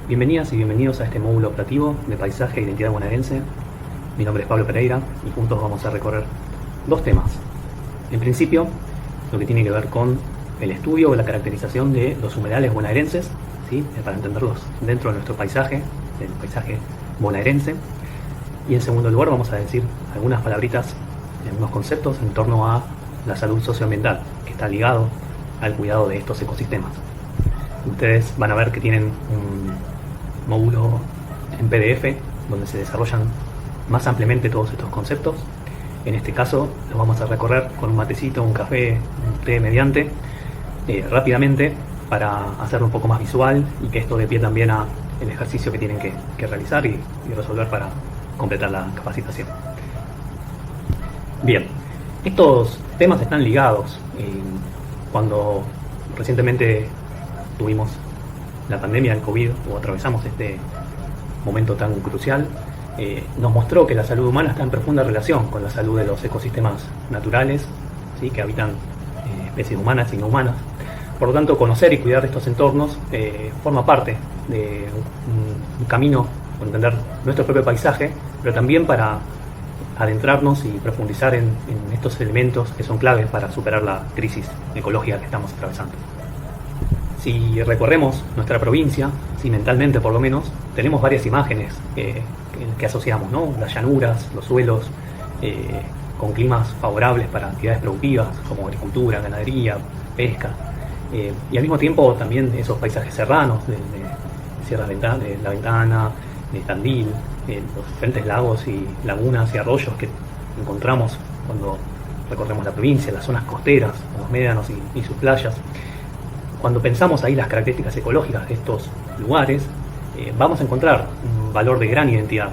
Bienvenidas y bienvenidos a este módulo operativo de Paisaje e Identidad Bonaerense. Mi nombre es Pablo Pereira y juntos vamos a recorrer dos temas. En principio, lo que tiene que ver con el estudio o la caracterización de los humedales bonaerenses, ¿sí? Para entenderlos dentro de nuestro paisaje, del paisaje bonaerense. Y en segundo lugar vamos a decir algunas palabritas, algunos conceptos en torno a la salud socioambiental, que está ligado al cuidado de estos ecosistemas. Ustedes van a ver que tienen un módulo en PDF donde se desarrollan más ampliamente todos estos conceptos. En este caso los vamos a recorrer con un matecito, un café, un té mediante, rápidamente, para hacerlo un poco más visual y que esto dé pie también a el ejercicio que tienen que realizar y resolver para completar la capacitación. Bien, estos temas están ligados. Cuando recientemente tuvimos la pandemia del COVID o atravesamos este momento tan crucial, nos mostró que la salud humana está en profunda relación con la salud de los ecosistemas naturales, ¿sí? Que habitan especies humanas y no humanas. Por lo tanto, conocer y cuidar estos entornos forma parte de un camino para entender nuestro propio paisaje, pero también para adentrarnos y profundizar en estos elementos que son claves para superar la crisis ecológica que estamos atravesando. Si recorremos nuestra provincia, si mentalmente por lo menos, tenemos varias imágenes que asociamos, ¿no? Las llanuras, los suelos, con climas favorables para actividades productivas como agricultura, ganadería, pesca, y al mismo tiempo también esos paisajes serranos de Sierra de la Ventana, de Tandil, los diferentes lagos y lagunas y arroyos que encontramos cuando recorremos la provincia, las zonas costeras, los médanos y sus playas. Cuando pensamos ahí las características ecológicas de estos lugares, vamos a encontrar un valor de gran identidad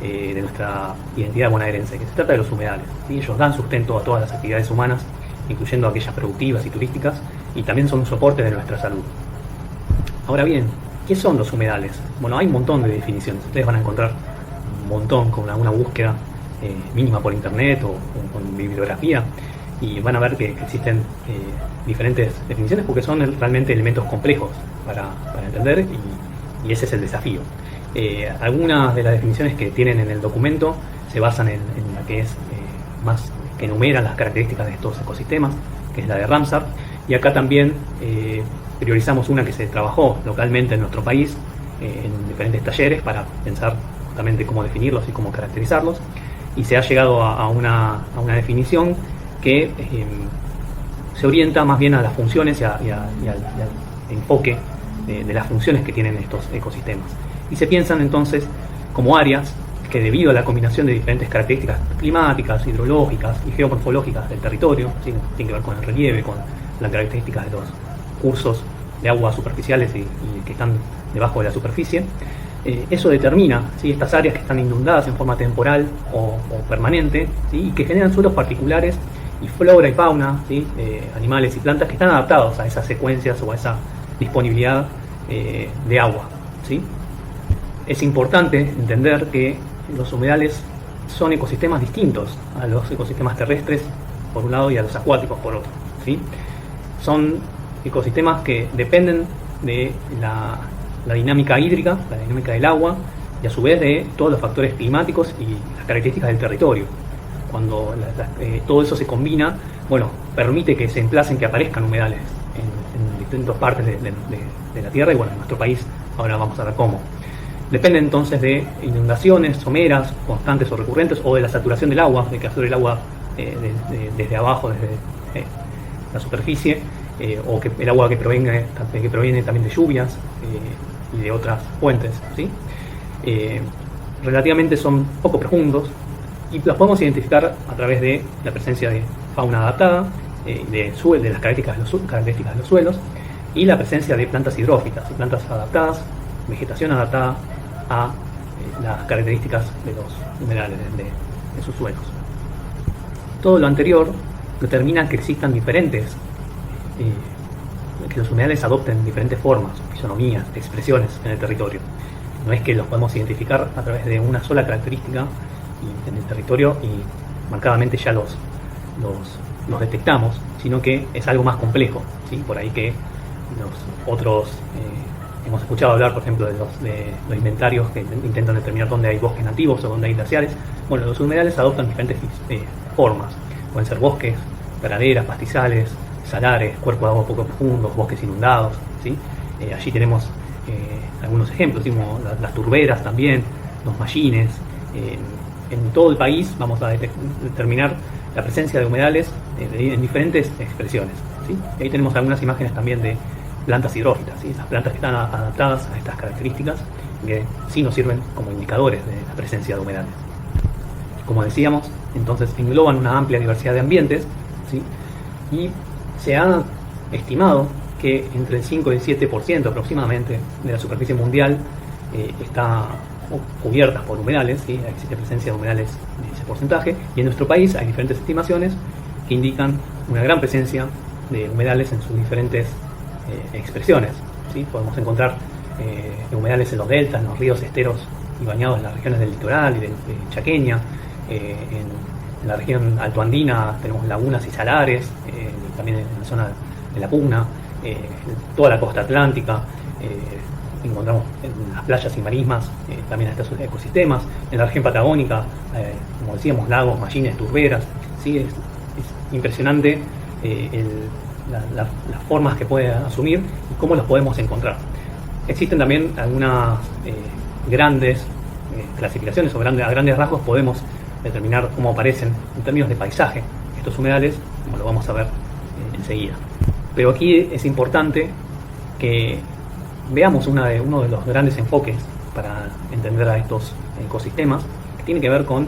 de nuestra identidad bonaerense, que se trata de los humedales, ¿sí? Ellos dan sustento a todas las actividades humanas, incluyendo aquellas productivas y turísticas, y también son un soporte de nuestra salud. Ahora bien, ¿qué son los humedales? Bueno, hay un montón de definiciones. Ustedes van a encontrar un montón con una búsqueda mínima por internet o con bibliografía, y van a ver que existen diferentes definiciones porque son realmente elementos complejos para entender, y ese es el desafío. Algunas de las definiciones que tienen en el documento se basan en la que es más que enumera las características de estos ecosistemas, que es la de Ramsar, y acá también priorizamos una que se trabajó localmente en nuestro país en diferentes talleres para pensar justamente cómo definirlos y cómo caracterizarlos, y se ha llegado a una definición que se orienta más bien a las funciones y al enfoque de las funciones que tienen estos ecosistemas. Y se piensan entonces como áreas que, debido a la combinación de diferentes características climáticas, hidrológicas y geomorfológicas del territorio, ¿sí? Tiene que ver con el relieve, con las características de los cursos de aguas superficiales y que están debajo de la superficie, eso determina, ¿sí? Estas áreas que están inundadas en forma temporal o permanente, ¿sí? Y que generan suelos particulares y flora y fauna, ¿sí? Animales y plantas que están adaptados a esas secuencias o a esa disponibilidad de agua, ¿sí? Es importante entender que los humedales son ecosistemas distintos a los ecosistemas terrestres por un lado y a los acuáticos por otro, ¿sí? Son ecosistemas que dependen de la dinámica hídrica, la dinámica del agua, y a su vez de todos los factores climáticos y las características del territorio. Cuando todo eso se combina, bueno, permite que se emplacen, que aparezcan humedales en distintas partes de la Tierra, y bueno, en nuestro país ahora vamos a ver cómo. Depende entonces de inundaciones someras, constantes o recurrentes, o de la saturación del agua, de que aflore el agua desde abajo, desde la superficie, o que el agua que proviene también de lluvias y de otras fuentes, ¿sí? Relativamente son poco profundos, y las podemos identificar a través de la presencia de fauna adaptada, de las características de los suelos, y la presencia de plantas hidrófitas y plantas adaptadas, vegetación adaptada a las características de los humedales de sus suelos. Todo lo anterior determina que existan que los humedales adopten diferentes formas, fisonomías, expresiones en el territorio. No es que los podemos identificar a través de una sola característica en el territorio y marcadamente ya los detectamos, sino que es algo más complejo, ¿sí? Por ahí que los otros Hemos escuchado hablar, por ejemplo, de los inventarios que intentan determinar dónde hay bosques nativos o dónde hay glaciares. Bueno, los humedales adoptan diferentes formas. Pueden ser bosques, praderas, pastizales, salares, cuerpos de agua poco profundos, bosques inundados, ¿sí? Allí tenemos algunos ejemplos, como las turberas también, los mallines. En todo el país vamos a determinar la presencia de humedales en diferentes expresiones, ¿sí? Y ahí tenemos algunas imágenes también de plantas hidrófitas, ¿sí? Esas plantas que están adaptadas a estas características, que sí nos sirven como indicadores de la presencia de humedales. Como decíamos, entonces engloban una amplia diversidad de ambientes, ¿sí? Y se ha estimado que entre el 5 y el 7% aproximadamente de la superficie mundial está cubiertas por humedales, ¿sí? Existe presencia de humedales de ese porcentaje, y en nuestro país hay diferentes estimaciones que indican una gran presencia de humedales en sus diferentes expresiones, ¿sí? Podemos encontrar humedales en los deltas, en los ríos, esteros y bañados en las regiones del litoral y de Chaqueña. En la región altoandina tenemos lagunas y salares, también en la zona de la Puna, toda la costa atlántica. Encontramos en las playas y marismas también estos ecosistemas. En la región patagónica, como decíamos, lagos, mallines, turberas. ¿Sí? Es impresionante las formas que puede asumir y cómo los podemos encontrar. Existen también algunas grandes clasificaciones, o a grandes rasgos podemos determinar cómo aparecen en términos de paisaje estos humedales, como lo vamos a ver enseguida. Pero aquí es importante que veamos uno de los grandes enfoques para entender a estos ecosistemas, que tiene que ver con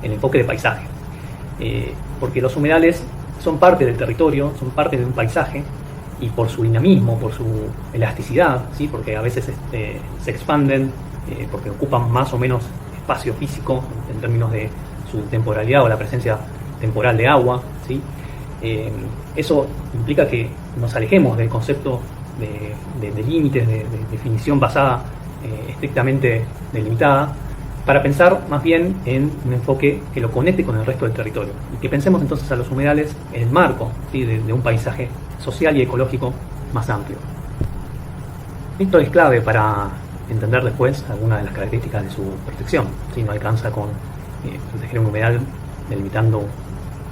el enfoque de paisaje. Porque los humedales son parte del territorio, son parte de un paisaje, y por su dinamismo, por su elasticidad, ¿sí? Porque a veces se expanden, porque ocupan más o menos espacio físico en términos de su temporalidad o la presencia temporal de agua, ¿sí? Eso implica que nos alejemos del concepto de límites, de definición basada estrictamente delimitada, para pensar más bien en un enfoque que lo conecte con el resto del territorio, y que pensemos entonces a los humedales en el marco, ¿sí? de un paisaje social y ecológico más amplio. Esto es clave para entender después algunas de las características de su protección, ¿sí? No alcanza con proteger un humedal delimitando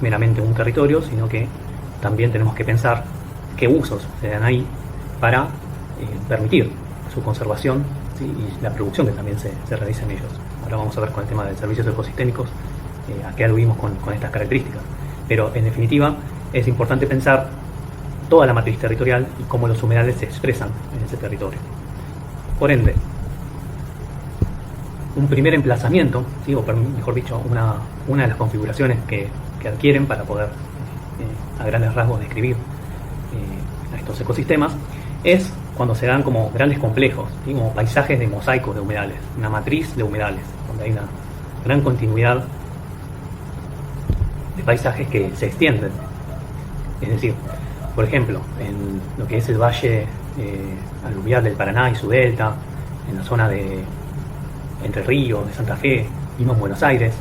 meramente un territorio, sino que también tenemos que pensar qué usos se dan ahí para permitir su conservación, ¿sí? Y la producción que también se realiza en ellos. Ahora vamos a ver con el tema de servicios ecosistémicos a qué aludimos con estas características. Pero en definitiva es importante pensar toda la matriz territorial y cómo los humedales se expresan en ese territorio. Por ende, un primer emplazamiento, ¿sí? O mejor dicho, una de las configuraciones que adquieren para poder a grandes rasgos describir a estos ecosistemas es cuando se dan como grandes complejos, ¿sí? Como paisajes de mosaicos de humedales, una matriz de humedales, donde hay una gran continuidad de paisajes que se extienden. Es decir, por ejemplo, en lo que es el valle aluvial del Paraná y su delta, en la zona de Entre Ríos, de Santa Fe, mismo en Buenos Aires,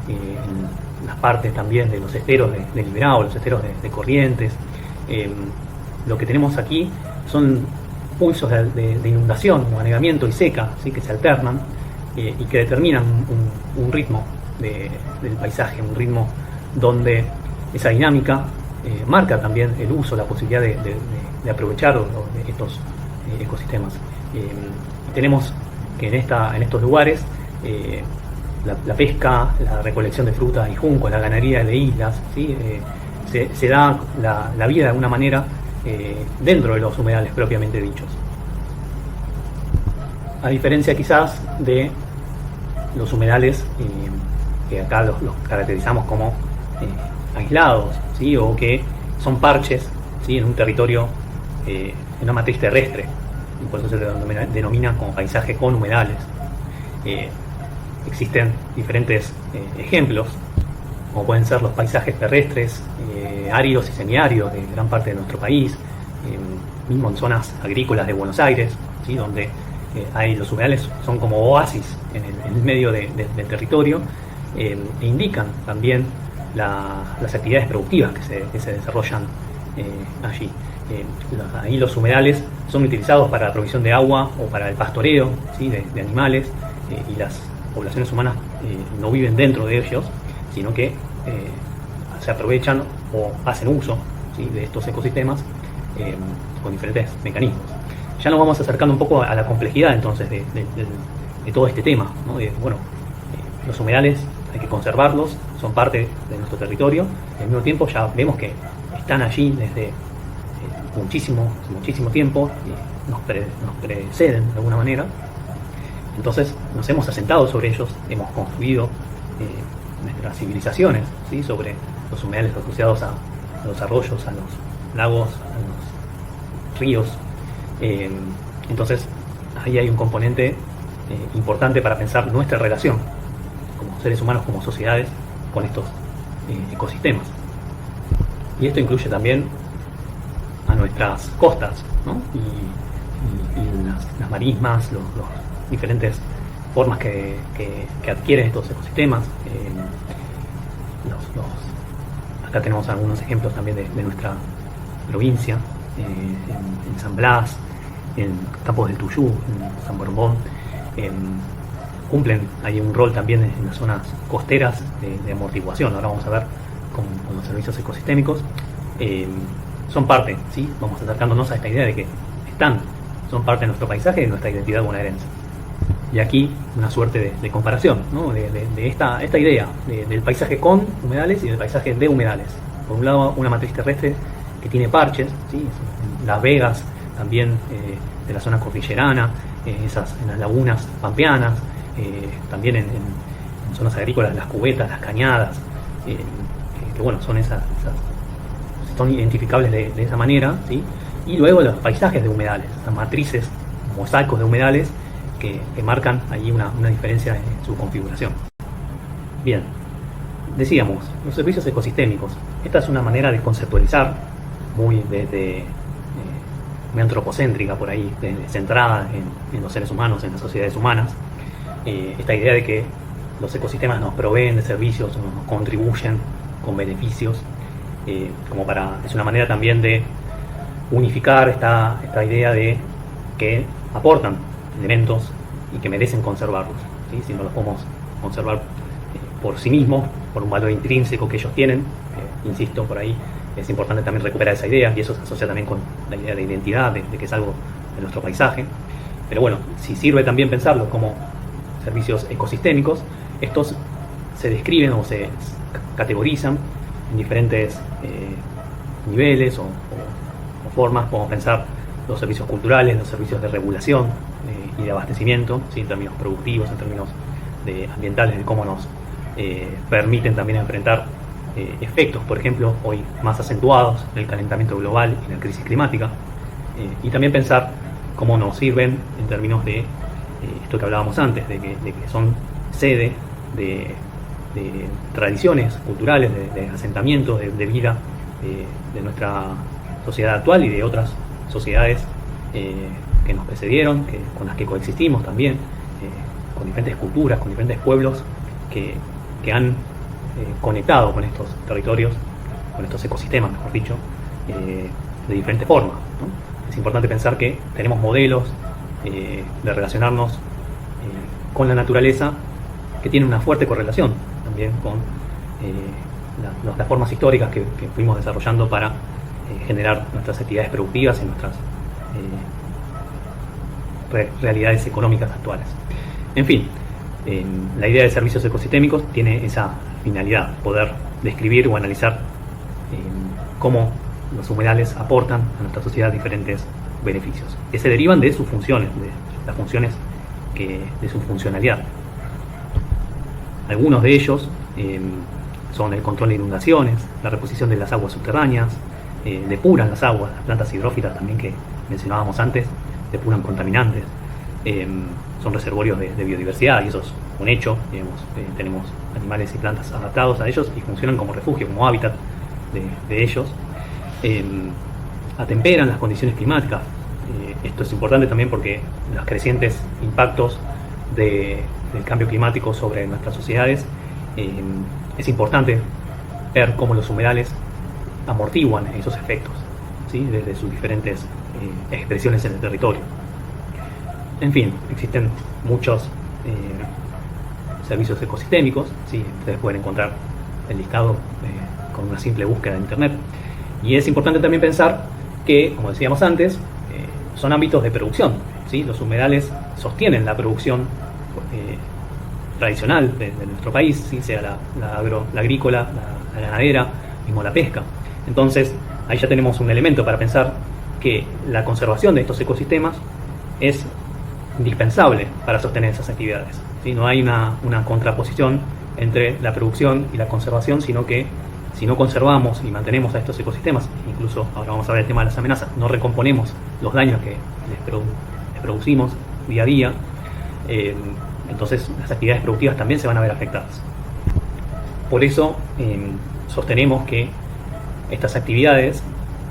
en las partes también de los esteros de Liberado, los esteros de Corrientes. Lo que tenemos aquí son pulsos de inundación, o anegamiento y seca, ¿sí? Que se alternan y que determinan un ritmo del paisaje, un ritmo donde esa dinámica marca también el uso, la posibilidad de aprovechar de estos ecosistemas. Tenemos que en estos lugares la pesca, la recolección de frutas y juncos, la ganadería de islas, ¿sí? Se da la vida de alguna manera dentro de los humedales propiamente dichos. A diferencia quizás de los humedales que acá los caracterizamos como aislados, ¿sí? O que son parches, ¿sí? En un territorio, en una matriz terrestre, y por eso se denomina como paisaje con humedales. Existen diferentes ejemplos, como pueden ser los paisajes terrestres, áridos y semiáridos de gran parte de nuestro país, mismo en zonas agrícolas de Buenos Aires, ¿sí? Donde los humedales son como oasis en el medio del territorio, e indican también las actividades productivas que se desarrollan allí. Ahí los humedales son utilizados para la provisión de agua o para el pastoreo, ¿sí? de animales, y las poblaciones humanas no viven dentro de ellos, sino que se aprovechan o hacen uso, ¿sí? de estos ecosistemas con diferentes mecanismos. Ya nos vamos acercando un poco a la complejidad entonces de todo este tema, ¿no? Los humedales hay que conservarlos, son parte de nuestro territorio, y al mismo tiempo ya vemos que están allí desde muchísimo tiempo, nos preceden de alguna manera. Entonces nos hemos asentado sobre ellos, hemos construido nuestras civilizaciones, ¿sí? sobre los humedales asociados a los arroyos, a los lagos, a los ríos. Entonces ahí hay un componente importante para pensar nuestra relación como seres humanos, como sociedades, con estos ecosistemas. Y esto incluye también a nuestras costas, ¿no? y las marismas, los diferentes formas que adquieren estos ecosistemas. Acá tenemos algunos ejemplos también de nuestra provincia, en San Blas, en Campos del Tuyú, en San Borondón. Cumplen ahí un rol también en las zonas costeras de amortiguación. Ahora vamos a ver con los servicios ecosistémicos. Son parte, ¿sí? Vamos acercándonos a esta idea de que son parte de nuestro paisaje y de nuestra identidad bonaerense. Y aquí una suerte de comparación, ¿no? de esta idea del paisaje con humedales y del paisaje de humedales. Por un lado, una matriz terrestre que tiene parches, ¿sí? Las vegas también de la zona cordillerana, en las lagunas pampeanas, también en zonas agrícolas, las cubetas, las cañadas, que bueno, son identificables de esa manera, ¿sí? Y luego los paisajes de humedales, las matrices, mosaicos de humedales que marcan allí una diferencia en su configuración. Bien, decíamos, los servicios ecosistémicos. Esta es una manera de conceptualizar muy antropocéntrica por ahí, centrada en los seres humanos, en las sociedades humanas. Esta idea de que los ecosistemas nos proveen de servicios, nos contribuyen con beneficios, es una manera también de unificar esta idea de que aportan elementos y que merecen conservarlos, ¿sí? Si no los podemos conservar por sí mismos, por un valor intrínseco que ellos tienen, insisto, por ahí es importante también recuperar esa idea, y eso se asocia también con la idea de identidad, de que es algo de nuestro paisaje. Pero bueno, si sirve también pensarlo como servicios ecosistémicos, estos se describen o se categorizan en diferentes niveles o formas. Podemos pensar los servicios culturales, los servicios de regulación y de abastecimiento, ¿sí? En términos productivos, en términos ambientales, de cómo nos permiten también enfrentar efectos, por ejemplo, hoy más acentuados del calentamiento global y la crisis climática, y también pensar cómo nos sirven en términos de esto que hablábamos antes, de que son sede de tradiciones culturales, de asentamientos, de vida de nuestra sociedad actual y de otras sociedades que nos precedieron, con las que coexistimos también, con diferentes culturas, con diferentes pueblos que han conectado con estos territorios, con estos ecosistemas, mejor dicho, de diferentes formas, ¿no? Es importante pensar que tenemos modelos de relacionarnos con la naturaleza que tienen una fuerte correlación también con las formas históricas que fuimos desarrollando para generar nuestras actividades productivas y nuestras realidades económicas actuales. En fin, la idea de servicios ecosistémicos tiene esa finalidad, poder describir o analizar cómo los humedales aportan a nuestra sociedad diferentes beneficios, que se derivan de sus funciones, de las funciones de su funcionalidad. Algunos de ellos son el control de inundaciones, la reposición de las aguas subterráneas, depuran las aguas, las plantas hidrófitas también que mencionábamos antes, depuran contaminantes, son reservorios de biodiversidad, y eso es un hecho, digamos, tenemos animales y plantas adaptados a ellos y funcionan como refugio, como hábitat de ellos. Atemperan las condiciones climáticas. Esto es importante también porque los crecientes impactos del cambio climático sobre nuestras sociedades, es importante ver cómo los humedales amortiguan esos efectos. ¿sí? Desde sus diferentes expresiones en el territorio. En fin, existen muchos servicios ecosistémicos, ¿sí? Ustedes pueden encontrar el listado con una simple búsqueda en internet. Y es importante también pensar que, como decíamos antes, son ámbitos de producción, ¿sí? Los humedales sostienen la producción tradicional de nuestro país, ¿sí? Sea la agrícola, la ganadera, mismo la pesca. Entonces, ahí ya tenemos un elemento para pensar que la conservación de estos ecosistemas es indispensable para sostener esas actividades, ¿sí? No hay una contraposición entre la producción y la conservación, sino que si no conservamos y mantenemos a estos ecosistemas, incluso ahora vamos a ver el tema de las amenazas, no recomponemos los daños que les producimos día a día, entonces las actividades productivas también se van a ver afectadas. Por eso sostenemos que estas actividades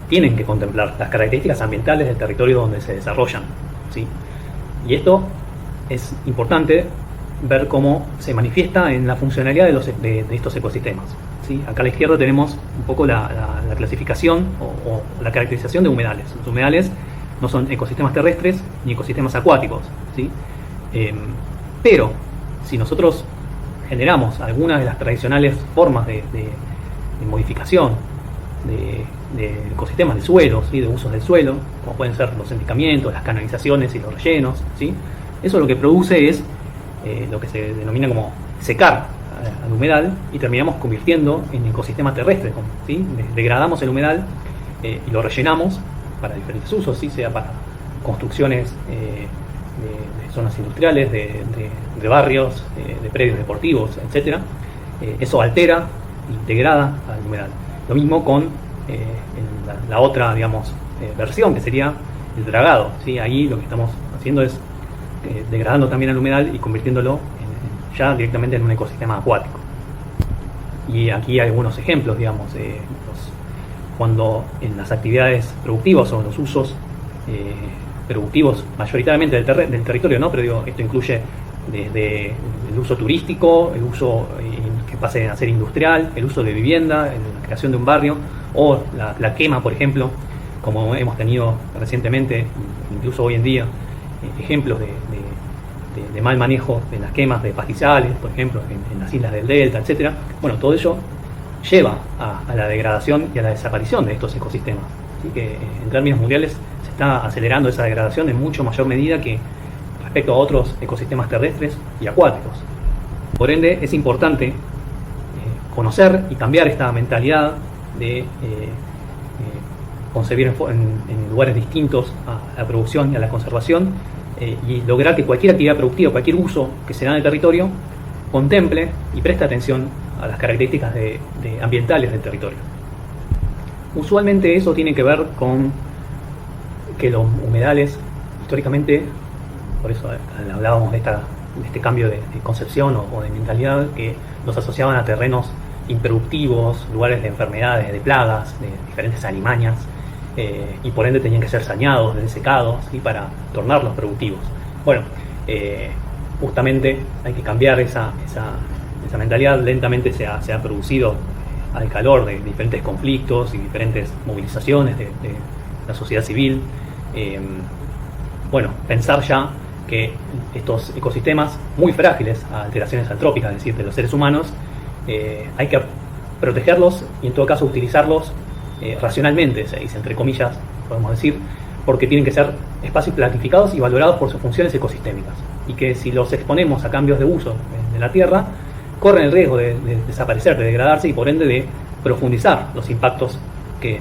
tienen que contemplar las características ambientales del territorio donde se desarrollan, ¿sí? Y esto es importante ver cómo se manifiesta en la funcionalidad de estos ecosistemas, ¿sí? Acá a la izquierda tenemos un poco la clasificación o la caracterización de humedales. Los humedales no son ecosistemas terrestres ni ecosistemas acuáticos, ¿sí? Pero si nosotros generamos algunas de las tradicionales formas de modificación de ecosistemas de suelo, ¿sí? De usos del suelo, como pueden ser los embicamientos, las canalizaciones y los rellenos, ¿sí? Eso lo que produce es lo que se denomina como secar al humedal y terminamos convirtiendo en ecosistema terrestre, ¿sí? Degradamos el humedal y lo rellenamos para diferentes usos, ¿sí? Sea para construcciones de zonas industriales, de barrios, de predios deportivos, etc. Eso altera y degrada al humedal. Lo mismo con la otra, digamos, versión, que sería el dragado, ¿sí? Ahí lo que estamos haciendo es degradando también al humedal y convirtiéndolo ya directamente en un ecosistema acuático. Y aquí hay algunos ejemplos, digamos, cuando en las actividades productivas o en los usos productivos mayoritariamente del territorio, ¿no? Pero digo, esto incluye desde el uso turístico, el uso que pase a ser industrial, el uso de vivienda, la creación de un barrio, o la quema, por ejemplo, como hemos tenido recientemente, incluso hoy en día, ejemplos de mal manejo de las quemas de pastizales, por ejemplo, en las islas del Delta, etcétera. Bueno, todo ello lleva a la degradación y a la desaparición de estos ecosistemas. Así que en términos mundiales se está acelerando esa degradación en mucho mayor medida que respecto a otros ecosistemas terrestres y acuáticos. Por ende, es importante conocer y cambiar esta mentalidad de concebir en lugares distintos a la producción y a la conservación, y lograr que cualquier actividad productiva, cualquier uso que se da en el territorio, contemple y preste atención a las características ambientales del territorio. Usualmente eso tiene que ver con que los humedales, históricamente, por eso hablábamos de este cambio de concepción o de mentalidad, que los asociaban a terrenos improductivos, lugares de enfermedades, de plagas, de diferentes alimañas, y por ende tenían que ser saneados, desecados, ¿sí? Para tornarlos productivos. Bueno, justamente hay que cambiar esa mentalidad. Lentamente se ha producido al calor de diferentes conflictos y diferentes movilizaciones de la sociedad civil. Bueno, pensar ya que estos ecosistemas muy frágiles a alteraciones antrópicas, es decir, de los seres humanos, hay que protegerlos y en todo caso utilizarlos racionalmente, se dice, entre comillas, podemos decir, porque tienen que ser espacios planificados y valorados por sus funciones ecosistémicas, y que si los exponemos a cambios de uso de la tierra, corren el riesgo de desaparecer, de degradarse y por ende de profundizar los impactos que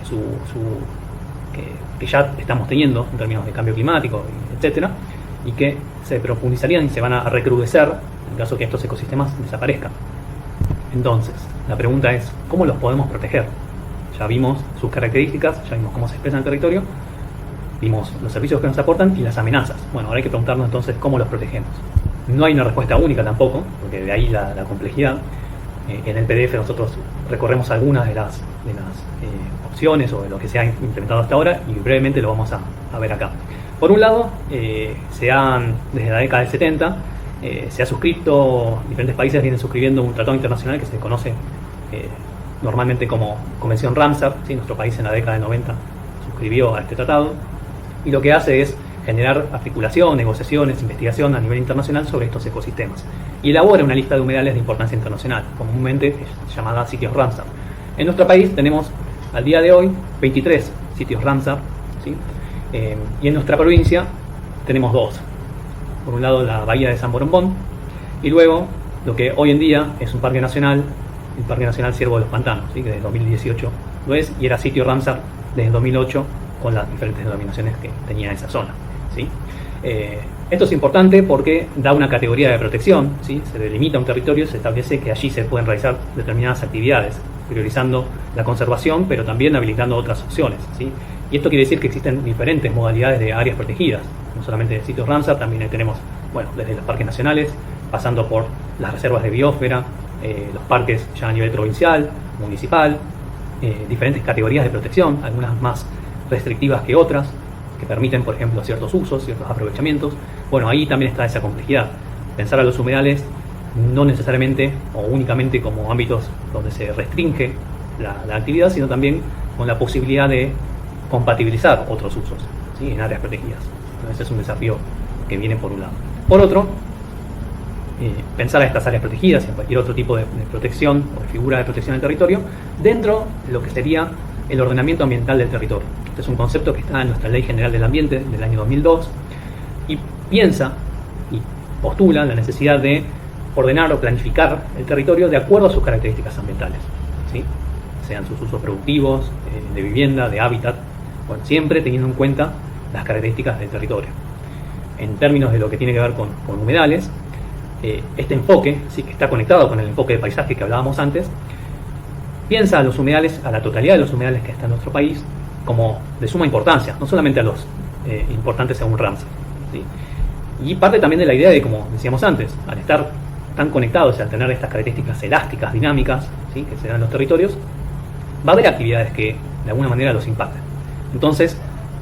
ya estamos teniendo en términos de cambio climático, etcétera, y que se profundizarían y se van a recrudecer en caso que estos ecosistemas desaparezcan. Entonces, la pregunta es, ¿cómo los podemos proteger? Ya vimos sus características, ya vimos cómo se expresan en el territorio, vimos los servicios que nos aportan y las amenazas. Bueno, ahora hay que preguntarnos entonces cómo los protegemos. No hay una respuesta única tampoco, porque de ahí la complejidad. En el PDF nosotros recorremos algunas de las opciones o de lo que se ha implementado hasta ahora y brevemente lo vamos a ver acá. Por un lado, desde la década del 70 se ha suscrito, diferentes países vienen suscribiendo un tratado internacional que se conoce normalmente como Convención Ramsar, ¿sí? Nuestro país en la década del 90 suscribió a este tratado y lo que hace es generar articulación, negociaciones, investigación a nivel internacional sobre estos ecosistemas. Y elabora una lista de humedales de importancia internacional, comúnmente llamada sitios Ramsar. En nuestro país tenemos al día de hoy 23 sitios Ramsar, ¿sí? Y en nuestra provincia tenemos 2. Por un lado la bahía de San Borombón y luego lo que hoy en día es un parque nacional, el Parque Nacional Ciervo de los Pantanos, ¿sí? Que desde 2018 lo es y era sitio Ramsar desde 2008 con las diferentes denominaciones que tenía esa zona, ¿sí? Esto es importante porque da una categoría de protección, ¿sí? Se delimita un territorio, se establece que allí se pueden realizar determinadas actividades, priorizando la conservación, pero también habilitando otras opciones, ¿sí? Y esto quiere decir que existen diferentes modalidades de áreas protegidas, no solamente de sitios Ramsar, también tenemos, bueno, desde los parques nacionales, pasando por las reservas de biosfera, los parques ya a nivel provincial, municipal, diferentes categorías de protección, algunas más restrictivas que otras, que permiten, por ejemplo, ciertos usos, ciertos aprovechamientos. Bueno, ahí también está esa complejidad. Pensar a los humedales no necesariamente o únicamente como ámbitos donde se restringe la actividad, sino también con la posibilidad de compatibilizar otros usos, ¿sí? En áreas protegidas. Entonces es un desafío que viene por un lado. Por otro, pensar a estas áreas protegidas y en cualquier otro tipo de protección o de figura de protección del territorio dentro de lo que sería el ordenamiento ambiental del territorio. Este es un concepto que está en nuestra Ley General del Ambiente del año 2002 y piensa y postula la necesidad de ordenar o planificar el territorio de acuerdo a sus características ambientales, ¿sí? Sean sus usos productivos, de vivienda, de hábitat, bueno, siempre teniendo en cuenta las características del territorio. En términos de lo que tiene que ver con humedales, este enfoque, sí, que está conectado con el enfoque de paisaje que hablábamos antes, piensa a los humedales, a la totalidad de los humedales que está en nuestro país, como de suma importancia, no solamente a los importantes según Ramsar, ¿sí? Y parte también de la idea de, como decíamos antes, al estar tan conectados y al tener estas características elásticas, dinámicas, ¿sí? Que se dan en los territorios, va a haber actividades que de alguna manera los impacten. Entonces,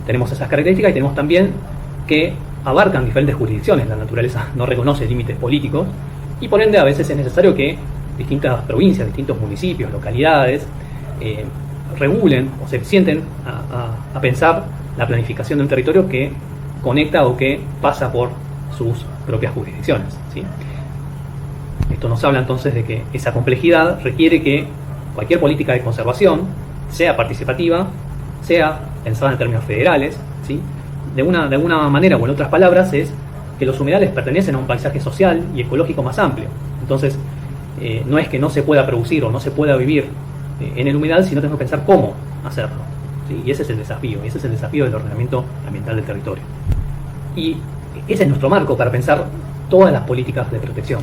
tenemos esas características y tenemos también que abarcan diferentes jurisdicciones. La naturaleza no reconoce límites políticos y por ende a veces es necesario que distintas provincias, distintos municipios, localidades regulen o se sienten a pensar la planificación de un territorio que conecta o que pasa por sus propias jurisdicciones, ¿sí? Esto nos habla entonces de que esa complejidad requiere que cualquier política de conservación sea participativa, sea pensada en términos federales, ¿sí? De alguna manera o en otras palabras es que los humedales pertenecen a un paisaje social y ecológico más amplio. Entonces, no es que no se pueda producir o no se pueda vivir en el humedal, sino tenemos que pensar cómo hacerlo, ¿sí? Y ese es el desafío del ordenamiento ambiental del territorio. Y ese es nuestro marco para pensar todas las políticas de protección,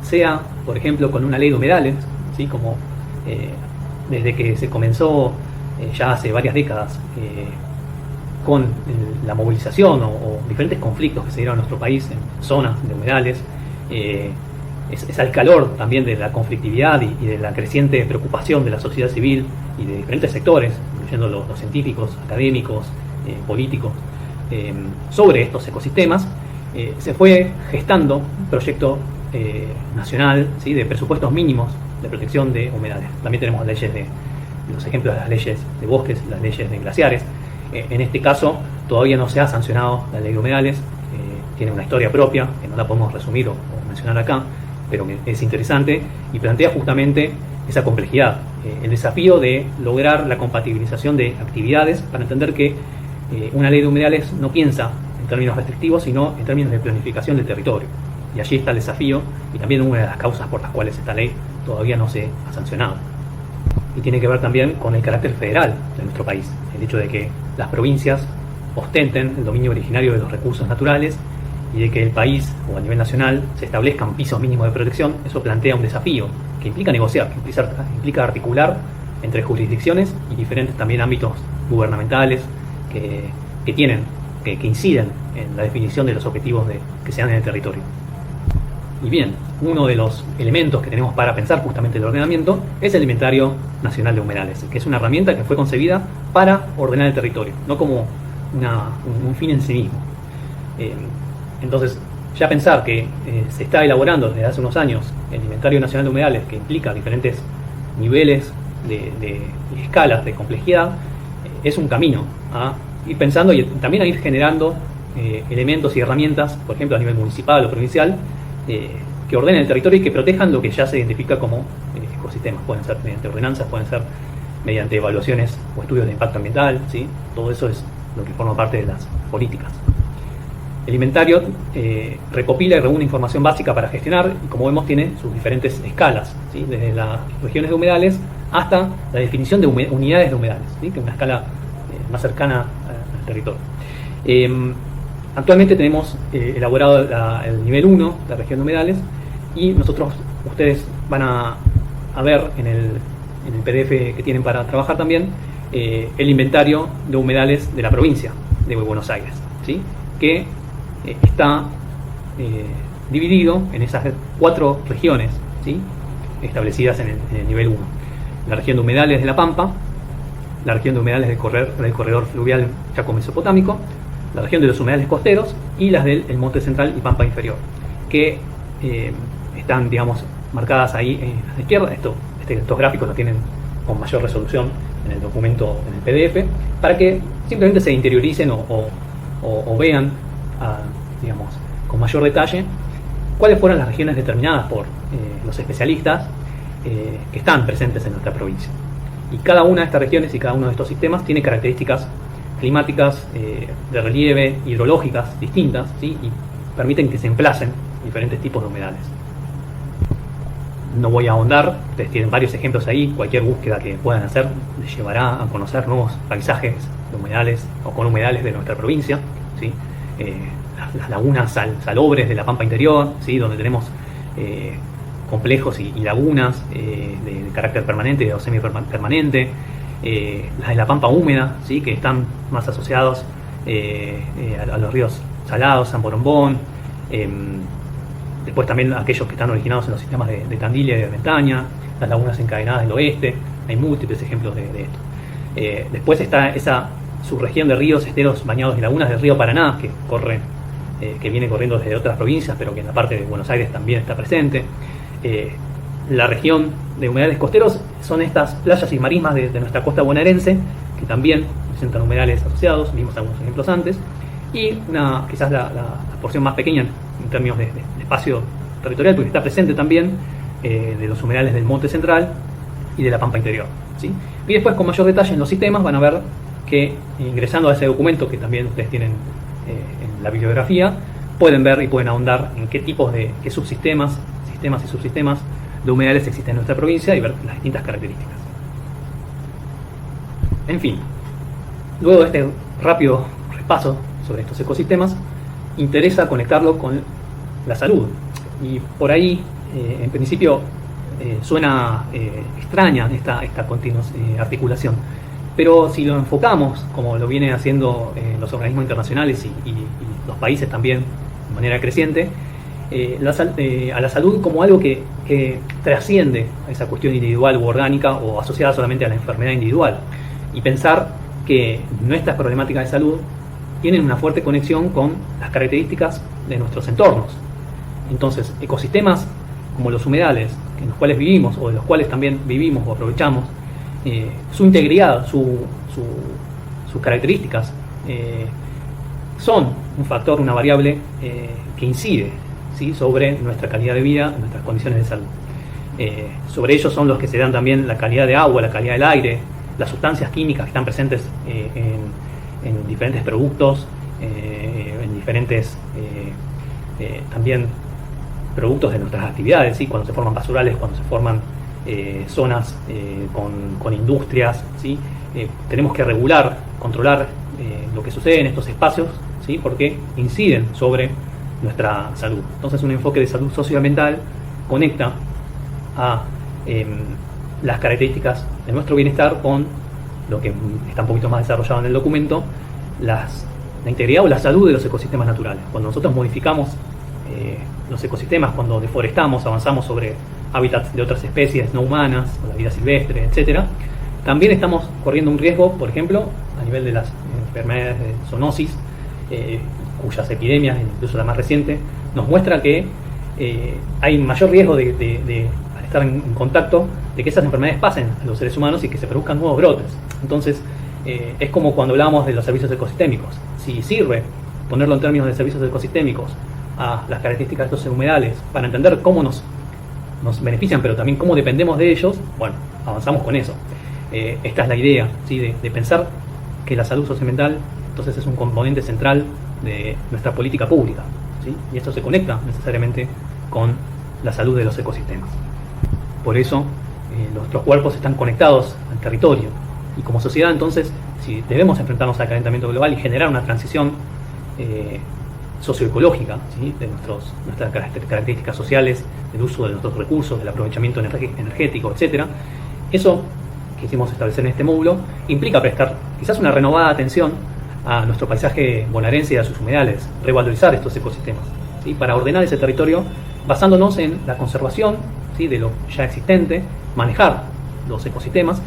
sea, por ejemplo, con una ley de humedales, ¿sí? Como desde que se comenzó ya hace varias décadas con la movilización o diferentes conflictos que se dieron en nuestro país en zonas de humedales, es al calor también de la conflictividad y de la creciente preocupación de la sociedad civil y de diferentes sectores, incluyendo los científicos, académicos, políticos, sobre estos ecosistemas, se fue gestando un proyecto nacional, ¿sí? De presupuestos mínimos de protección de humedales. También tenemos los ejemplos de las leyes de bosques, las leyes de glaciares. En este caso todavía no se ha sancionado la ley de humedales, tiene una historia propia que no la podemos resumir o mencionar acá, pero que es interesante y plantea justamente esa complejidad, el desafío de lograr la compatibilización de actividades para entender que una ley de humedales no piensa en términos restrictivos, sino en términos de planificación del territorio. Y allí está el desafío y también una de las causas por las cuales esta ley todavía no se ha sancionado. Y tiene que ver también con el carácter federal de nuestro país, el hecho de que las provincias ostenten el dominio originario de los recursos naturales y de que el país o a nivel nacional se establezcan pisos mínimos de protección. Eso plantea un desafío que implica negociar, que implica articular entre jurisdicciones y diferentes también ámbitos gubernamentales que inciden en la definición de los objetivos que se dan en el territorio. Y bien, uno de los elementos que tenemos para pensar justamente el ordenamiento es el Inventario Nacional de Humedales, que es una herramienta que fue concebida para ordenar el territorio, no como un fin en sí mismo. Entonces, ya pensar que se está elaborando desde hace unos años el Inventario Nacional de Humedales, que implica diferentes niveles de escalas de complejidad, es un camino a ir pensando y también a ir generando elementos y herramientas, por ejemplo a nivel municipal o provincial, que ordenen el territorio y que protejan lo que ya se identifica como ecosistemas. Pueden ser mediante ordenanzas, pueden ser mediante evaluaciones o estudios de impacto ambiental, ¿sí? Todo eso es lo que forma parte de las políticas. El inventario recopila y reúne información básica para gestionar y, como vemos, tiene sus diferentes escalas, ¿sí? Desde las regiones de humedales hasta la definición de unidades de humedales, ¿sí? Que es una escala más cercana al territorio. Actualmente tenemos elaborado el nivel 1, la región de humedales, y ustedes van a ver en el PDF que tienen para trabajar también el inventario de humedales de la provincia de Buenos Aires, ¿sí? Que está dividido en esas 4 regiones, ¿sí? Establecidas en el nivel 1. La región de humedales de La Pampa, la región de humedales del corredor fluvial Chaco-Mesopotámico, la región de los humedales costeros y las del Monte Central y Pampa Inferior, que están, digamos, marcadas ahí a la izquierda. Estos gráficos los tienen con mayor resolución en el documento, en el PDF, para que simplemente se interioricen o vean, digamos, con mayor detalle cuáles fueron las regiones determinadas por los especialistas que están presentes en nuestra provincia. Y cada una de estas regiones y cada uno de estos sistemas tiene características climáticas, de relieve, hidrológicas distintas, ¿sí? Y permiten que se emplacen diferentes tipos de humedales. No voy a ahondar, ustedes tienen varios ejemplos ahí, cualquier búsqueda que puedan hacer les llevará a conocer nuevos paisajes de humedales o con humedales de nuestra provincia, ¿sí? Las lagunas salobres de la Pampa Interior, ¿sí? Donde tenemos complejos y lagunas de carácter permanente o semipermanente, las de la Pampa húmeda, ¿sí? Que están más asociados a los ríos salados, San Borombón, después también aquellos que están originados en los sistemas de Tandil y de Bretaña, las lagunas encadenadas del oeste. Hay múltiples ejemplos de esto. Después está esa subregión de ríos, esteros, bañados y lagunas del río Paraná, que viene corriendo desde otras provincias, pero que en la parte de Buenos Aires también está presente. La región de humedales costeros son estas playas y marismas de nuestra costa bonaerense, que también presentan humedales asociados, vimos algunos ejemplos antes, y quizás la porción más pequeña en términos de espacio territorial, porque está presente también, de los humedales del Monte Central y de la Pampa Interior, ¿sí? Y después, con mayor detalle en los sistemas, van a ver que ingresando a ese documento, que también ustedes tienen en la bibliografía, pueden ver y pueden ahondar en qué tipos qué subsistemas, sistemas y subsistemas de humedales existen en nuestra provincia y ver las distintas características. En fin, luego de este rápido repaso sobre estos ecosistemas, interesa conectarlo con la salud. Y por ahí, en principio, suena extraña esta continua articulación. Pero si lo enfocamos, como lo vienen haciendo los organismos internacionales y los países también de manera creciente, a la salud como algo que trasciende a esa cuestión individual u orgánica o asociada solamente a la enfermedad individual, y pensar que nuestras problemáticas de salud tienen una fuerte conexión con las características de nuestros entornos. Entonces, ecosistemas como los humedales, en los cuales vivimos o de los cuales también vivimos o aprovechamos, su integridad, sus características, son un factor, una variable que incide, ¿sí? Sobre nuestra calidad de vida, nuestras condiciones de salud. Sobre ellos son los que se dan también la calidad de agua, la calidad del aire, las sustancias químicas que están presentes en diferentes productos, en diferentes también productos de nuestras actividades, ¿sí? Cuando se forman basurales, cuando se forman zonas con industrias, ¿sí? Tenemos que regular, controlar lo que sucede en estos espacios, ¿sí? Porque inciden sobre nuestra salud. Entonces, un enfoque de salud socioambiental conecta a las características de nuestro bienestar con lo que está un poquito más desarrollado en el documento, la integridad o la salud de los ecosistemas naturales. Cuando nosotros modificamos los ecosistemas, cuando deforestamos, avanzamos sobre hábitats de otras especies no humanas, o la vida silvestre, etcétera, también estamos corriendo un riesgo, por ejemplo, a nivel de las enfermedades de zoonosis, cuyas epidemias, incluso la más reciente, nos muestra que hay mayor riesgo al estar en contacto, de que esas enfermedades pasen a los seres humanos y que se produzcan nuevos brotes. Entonces, Es como cuando hablábamos de los servicios ecosistémicos. Si sirve ponerlo en términos de servicios ecosistémicos a las características de estos humedales para entender cómo nos benefician, pero también cómo dependemos de ellos, bueno, avanzamos con eso. Esta es la idea, ¿sí? de pensar que la salud socioambiental entonces es un componente central de nuestra política pública, ¿sí? Y esto se conecta necesariamente con la salud de los ecosistemas. Por eso nuestros cuerpos están conectados al territorio, y como sociedad entonces, si debemos enfrentarnos al calentamiento global y generar una transición socioecológica, ¿sí? De nuestras características sociales, del uso de nuestros recursos, del aprovechamiento energético, etc. Eso que quisimos establecer en este módulo implica prestar quizás una renovada atención a nuestro paisaje bonaerense y a sus humedales, revalorizar estos ecosistemas, ¿sí? Para ordenar ese territorio basándonos en la conservación, ¿sí? De lo ya existente, manejar los ecosistemas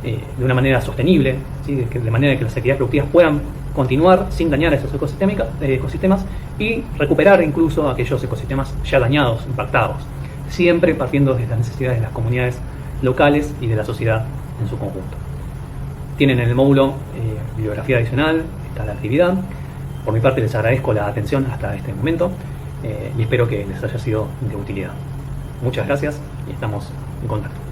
de una manera sostenible, ¿sí? de manera que las actividades productivas puedan continuar sin dañar a esos ecosistemas y recuperar incluso aquellos ecosistemas ya dañados, impactados, siempre partiendo de las necesidades de las comunidades locales y de la sociedad en su conjunto. Tienen en el módulo bibliografía adicional, está la actividad. Por mi parte les agradezco la atención hasta este momento y espero que les haya sido de utilidad. Muchas gracias y estamos en contacto.